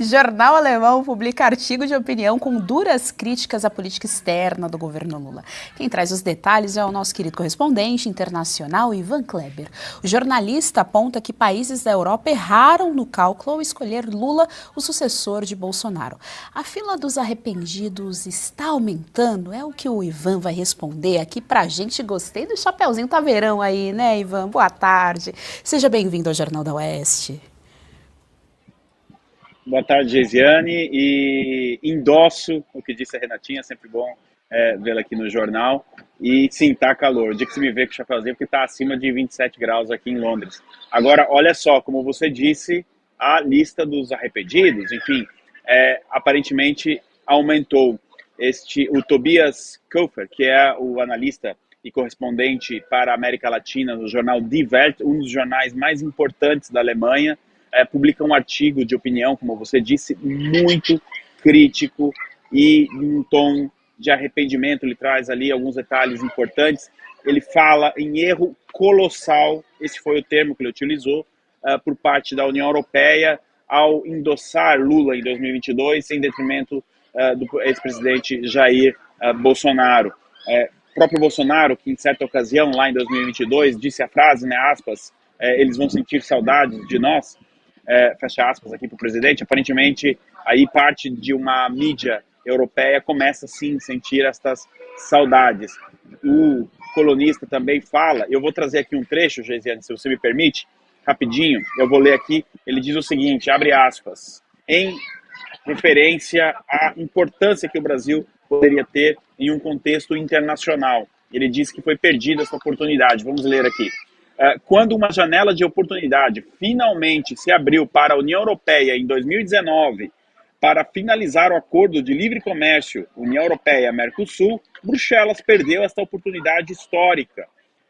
Jornal alemão publica artigo de opinião com duras críticas à política externa do governo Lula. Quem traz os detalhes é o nosso querido correspondente internacional, Ivan Kleber. O jornalista aponta que países da Europa erraram no cálculo ao escolher Lula o sucessor de Bolsonaro. A fila dos arrependidos está aumentando? É o que o Ivan vai responder aqui pra gente. Gostei do chapeuzinho taveirão aí, né, Ivan? Boa tarde. Seja bem-vindo ao Jornal da Oeste. Boa tarde, Geisiane, e endosso o que disse a Renatinha, sempre bom vê-la aqui no jornal. E sim, tá calor. O dia que você me vê com o chapeuzinho, porque tá acima de 27 graus aqui em Londres. Agora, olha só, como você disse, a lista dos arrependidos, enfim, aparentemente aumentou. O Tobias Kaufer, que é o analista e correspondente para a América Latina no jornal Die Welt, um dos jornais mais importantes da Alemanha, publica um artigo de opinião, como você disse, muito crítico e em tom de arrependimento. Ele traz ali alguns detalhes importantes. Ele fala em erro colossal, esse foi o termo que ele utilizou, por parte da União Europeia ao endossar Lula em 2022 em detrimento do ex-presidente Jair Bolsonaro. O próprio Bolsonaro, que em certa ocasião, lá em 2022, disse a frase, né, aspas, eles vão sentir saudades de nós, fecha aspas aqui para o presidente. Aparentemente, aí parte de uma mídia europeia começa sim a sentir estas saudades. O colunista também fala, eu vou trazer aqui um trecho, Geisiane, se você me permite, rapidinho, eu vou ler aqui, ele diz o seguinte, abre aspas, em referência à importância que o Brasil poderia ter em um contexto internacional. Ele diz que foi perdida essa oportunidade. Vamos ler aqui. Quando uma janela de oportunidade finalmente se abriu para a União Europeia em 2019 para finalizar o acordo de livre comércio União Europeia-Mercosul, Bruxelas perdeu esta oportunidade histórica.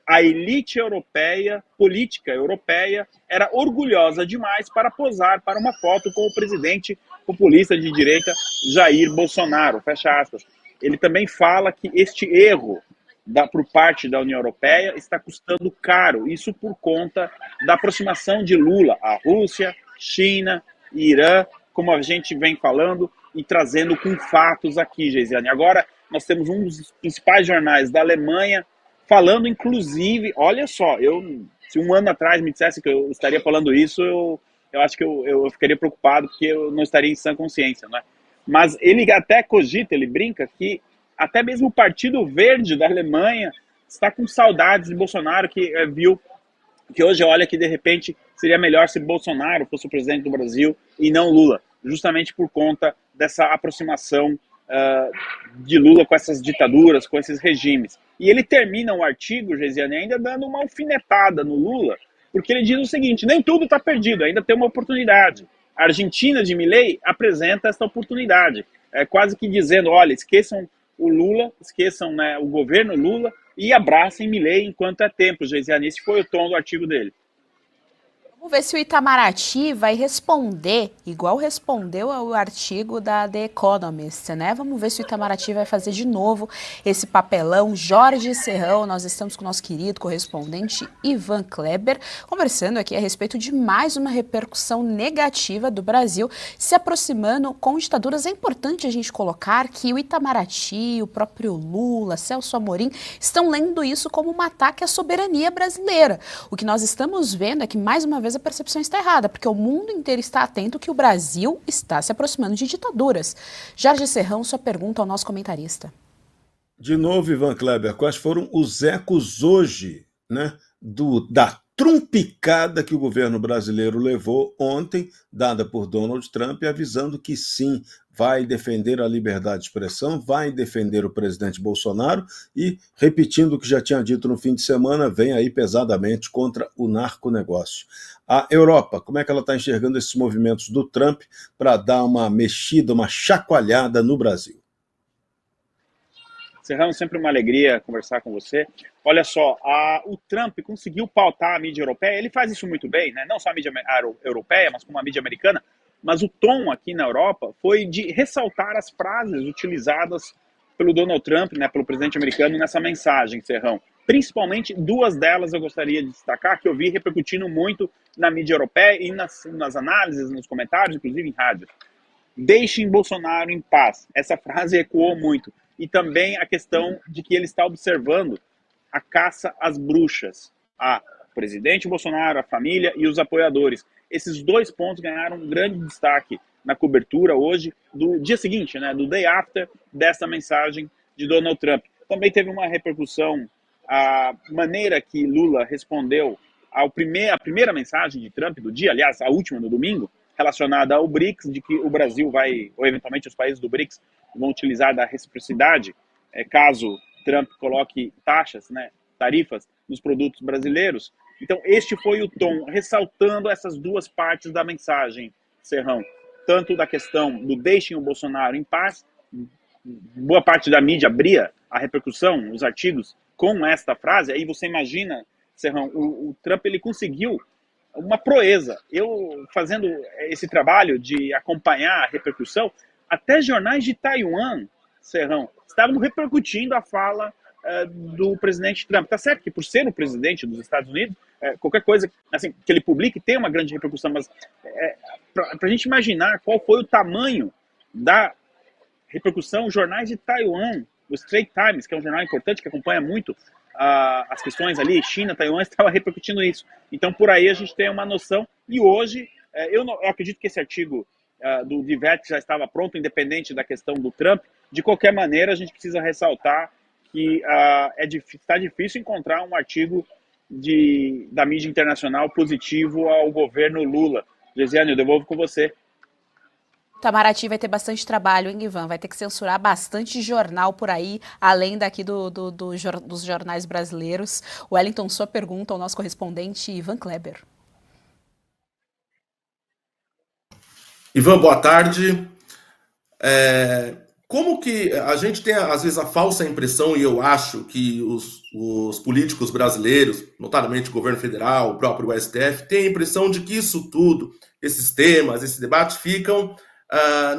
A elite europeia, política europeia, era orgulhosa demais para posar para uma foto com o presidente populista de direita Jair Bolsonaro, fecha aspas. Ele também fala que este erro por parte da União Europeia está custando caro, isso por conta da aproximação de Lula à Rússia, China, Irã, como a gente vem falando e trazendo com fatos aqui, Geisiane. Agora nós temos um dos principais jornais da Alemanha falando, inclusive, olha só, se um ano atrás me dissesse que eu estaria falando isso, eu acho que eu ficaria preocupado, porque eu não estaria em sã consciência, né? Mas ele até cogita, ele brinca que até mesmo o Partido Verde da Alemanha está com saudades de Bolsonaro, que viu que hoje olha que de repente seria melhor se Bolsonaro fosse o presidente do Brasil e não Lula, justamente por conta dessa aproximação de Lula com essas ditaduras, com esses regimes. E ele termina o artigo, Geisiane, ainda dando uma alfinetada no Lula, porque ele diz o seguinte, nem tudo está perdido, ainda tem uma oportunidade. A Argentina de Milei apresenta essa oportunidade, quase que dizendo, olha, esqueçam o Lula, esqueçam, né, o governo Lula e abracem Milei enquanto é tempo, Geisiane. Esse foi o tom do artigo dele. Vamos ver se o Itamaraty vai responder, igual respondeu ao artigo da The Economist, né? Vamos ver se o Itamaraty vai fazer de novo esse papelão. Jorge Serrão, nós estamos com o nosso querido correspondente Ivan Kleber, conversando aqui a respeito de mais uma repercussão negativa do Brasil se aproximando com ditaduras. É importante a gente colocar que o Itamaraty, o próprio Lula, Celso Amorim, estão lendo isso como um ataque à soberania brasileira. O que nós estamos vendo é que, mais uma vez, a percepção está errada, porque o mundo inteiro está atento que o Brasil está se aproximando de ditaduras. Jorge Serrão, sua pergunta ao nosso comentarista. De novo, Ivan Kleber, quais foram os ecos hoje, né, da trumpicada que o governo brasileiro levou ontem, dada por Donald Trump, avisando que sim, vai defender a liberdade de expressão, vai defender o presidente Bolsonaro e, repetindo o que já tinha dito no fim de semana, vem aí pesadamente contra o narconegócio. A Europa, como é que ela está enxergando esses movimentos do Trump para dar uma mexida, uma chacoalhada no Brasil? Serrão, sempre uma alegria conversar com você. Olha só, o Trump conseguiu pautar a mídia europeia, ele faz isso muito bem, né? Não só a mídia europeia, mas como a mídia americana, mas o tom aqui na Europa foi de ressaltar as frases utilizadas pelo Donald Trump, né, pelo presidente americano, nessa mensagem, Serrão. Principalmente duas delas eu gostaria de destacar, que eu vi repercutindo muito na mídia europeia e nas análises, nos comentários, inclusive em rádio. deixem Bolsonaro em paz. Essa frase ecoou muito. E também a questão de que ele está observando a caça às bruxas, a presidente Bolsonaro, a família e os apoiadores. Esses dois pontos ganharam um grande destaque na cobertura hoje do dia seguinte, né, do day after dessa mensagem de Donald Trump. Também teve uma repercussão a maneira que Lula respondeu à primeira mensagem de Trump do dia, aliás, a última no domingo, relacionada ao BRICS, de que o Brasil vai, ou eventualmente os países do BRICS, vão utilizar da reciprocidade, caso Trump coloque taxas, né, tarifas nos produtos brasileiros. Então, este foi o tom, ressaltando essas duas partes da mensagem, Serrão. Tanto da questão do deixem o Bolsonaro em paz, boa parte da mídia abria a repercussão, os artigos, com esta frase. Aí você imagina, Serrão, o Trump ele conseguiu uma proeza. Eu, fazendo esse trabalho de acompanhar a repercussão, até jornais de Taiwan, Serrão, estavam repercutindo a fala do presidente Trump. Tá certo que por ser o presidente dos Estados Unidos, qualquer coisa assim, que ele publique tem uma grande repercussão, mas para a gente imaginar qual foi o tamanho da repercussão, jornais de Taiwan, o Straits Times, que é um jornal importante que acompanha muito as questões ali, China, Taiwan, estava repercutindo isso. Então, por aí a gente tem uma noção. E hoje, eu acredito que esse artigo do Divete já estava pronto, independente da questão do Trump. De qualquer maneira, a gente precisa ressaltar que está difícil encontrar um artigo da mídia internacional positivo ao governo Lula. Geisiane, eu devolvo com você. Itamaraty vai ter bastante trabalho, hein, Ivan? Vai ter que censurar bastante jornal por aí, além daqui dos jornais brasileiros. Wellington, sua pergunta ao nosso correspondente Ivan Kleber. Ivan, boa tarde. Como que a gente tem, às vezes, a falsa impressão, e eu acho que os políticos brasileiros, notadamente o governo federal, o próprio STF, têm a impressão de que isso tudo, esses temas, esses debates, ficam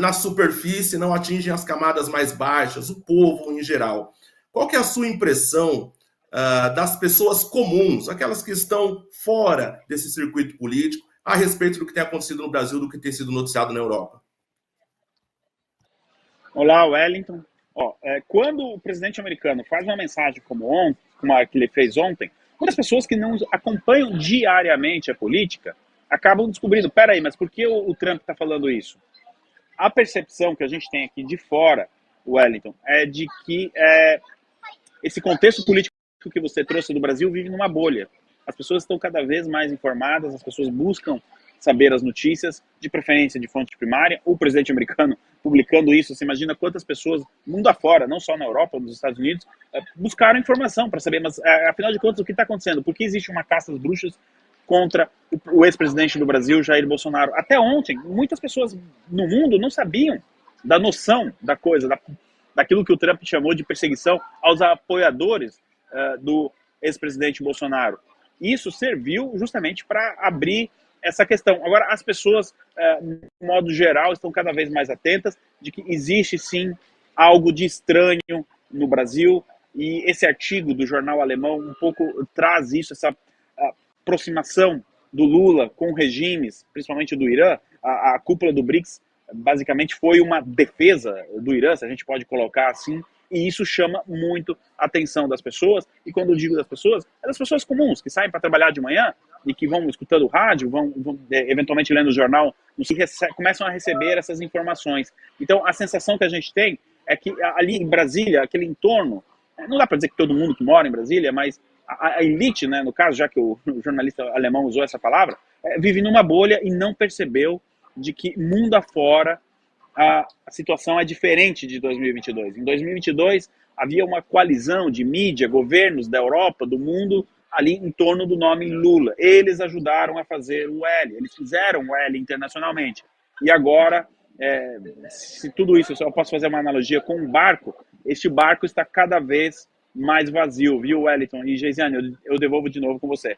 na superfície, não atingem as camadas mais baixas, o povo em geral. Qual que é a sua impressão das pessoas comuns, aquelas que estão fora desse circuito político, a respeito do que tem acontecido no Brasil, do que tem sido noticiado na Europa? Olá, Wellington. Quando o presidente americano faz uma mensagem como a que ele fez ontem, muitas pessoas que não acompanham diariamente a política acabam descobrindo, peraí, mas por que o Trump está falando isso? A percepção que a gente tem aqui de fora, Wellington, é de que esse contexto político que você trouxe do Brasil vive numa bolha. As pessoas estão cada vez mais informadas, as pessoas buscam saber as notícias, de preferência de fonte primária. O presidente americano publicando isso, você imagina quantas pessoas, mundo afora, não só na Europa, nos Estados Unidos, buscaram informação para saber, mas afinal de contas, o que está acontecendo? Por que existe uma caça às bruxas contra o ex-presidente do Brasil, Jair Bolsonaro? Até ontem, muitas pessoas no mundo não sabiam da noção da coisa, daquilo que o Trump chamou de perseguição aos apoiadores do ex-presidente Bolsonaro. Isso serviu justamente para abrir essa questão. Agora, as pessoas, de modo geral, estão cada vez mais atentas de que existe, sim, algo de estranho no Brasil, e esse artigo do jornal alemão um pouco traz isso, essa aproximação do Lula com regimes, principalmente do Irã. A cúpula do BRICS, basicamente, foi uma defesa do Irã, se a gente pode colocar assim, e isso chama muito a atenção das pessoas. E quando eu digo das pessoas, é das pessoas comuns, que saem para trabalhar de manhã e que vão escutando rádio, vão eventualmente lendo o jornal, começam a receber essas informações. Então, a sensação que a gente tem é que ali em Brasília, aquele entorno, não dá para dizer que todo mundo que mora em Brasília, mas a elite, né, no caso, já que o jornalista alemão usou essa palavra, vive numa bolha e não percebeu de que mundo afora a situação é diferente de 2022. Em 2022, havia uma coalizão de mídia, governos da Europa, do mundo, ali em torno do nome Lula. Eles ajudaram a fazer o L, eles fizeram o L internacionalmente. E agora, se tudo isso, eu posso fazer uma analogia com um barco, este barco está cada vez mais vazio, viu, Wellington? E, Geisiane, eu devolvo de novo com você.